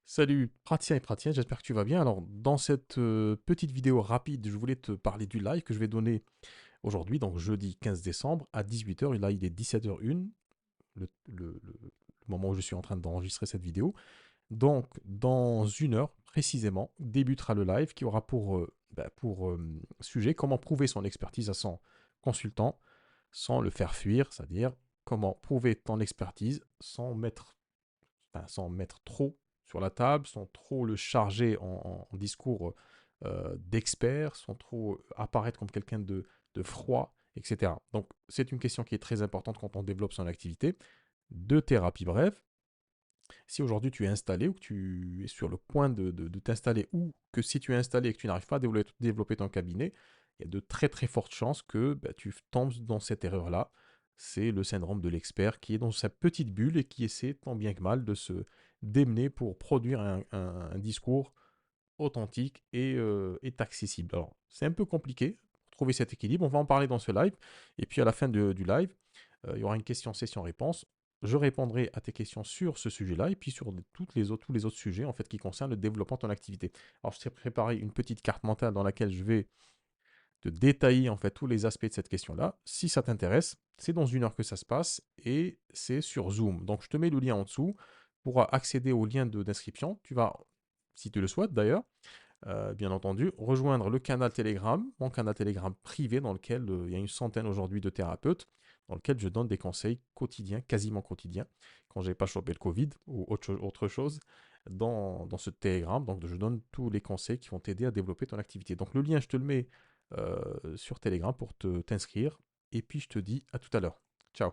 Salut Pratien et Pratien, j'espère que tu vas bien. Alors, dans cette petite vidéo rapide, je voulais te parler du live que je vais donner aujourd'hui, donc jeudi 15 décembre à 18 heures. Et là, il est 17h01, le moment où je suis en train d'enregistrer cette vidéo. Donc, dans une heure précisément, débutera le live qui aura pour sujet comment prouver son expertise à son consultant sans le faire fuir, c'est-à-dire comment prouver ton expertise sans mettre trop sur la table, sans trop le charger en discours d'expert, sans trop apparaître comme quelqu'un de froid, etc. Donc c'est une question qui est très importante quand on développe son activité. De thérapie brève, si aujourd'hui tu es installé ou que tu es sur le point de t'installer, ou que si tu es installé et que tu n'arrives pas à développer ton cabinet, il y a de très très fortes chances que tu tombes dans cette erreur-là. C'est le syndrome de l'expert qui est dans sa petite bulle et qui essaie tant bien que mal de se démener pour produire un discours authentique et accessible. Alors, c'est un peu compliqué pour trouver cet équilibre. On va en parler dans ce live. Et puis à la fin du live, il y aura une question session-réponse. Je répondrai à tes questions sur ce sujet-là et puis sur tous les autres sujets en fait qui concernent le développement de ton activité. Alors, je t'ai préparé une petite carte mentale dans laquelle je vais te détailler en fait tous les aspects de cette question-là. Si ça t'intéresse, c'est dans une heure que ça se passe et c'est sur Zoom. Donc, je te mets le lien en dessous pour accéder au lien d'inscription. Tu vas, si tu le souhaites d'ailleurs, bien entendu, rejoindre le canal Telegram, mon canal Telegram privé dans lequel il y a une centaine aujourd'hui de thérapeutes, dans lequel je donne des conseils quotidiens, quasiment quotidiens, quand j'ai pas chopé le Covid ou autre chose, dans ce Telegram. Donc je donne tous les conseils qui vont t'aider à développer ton activité. Donc le lien, je te le mets sur Telegram pour t'inscrire. Et puis je te dis à tout à l'heure. Ciao.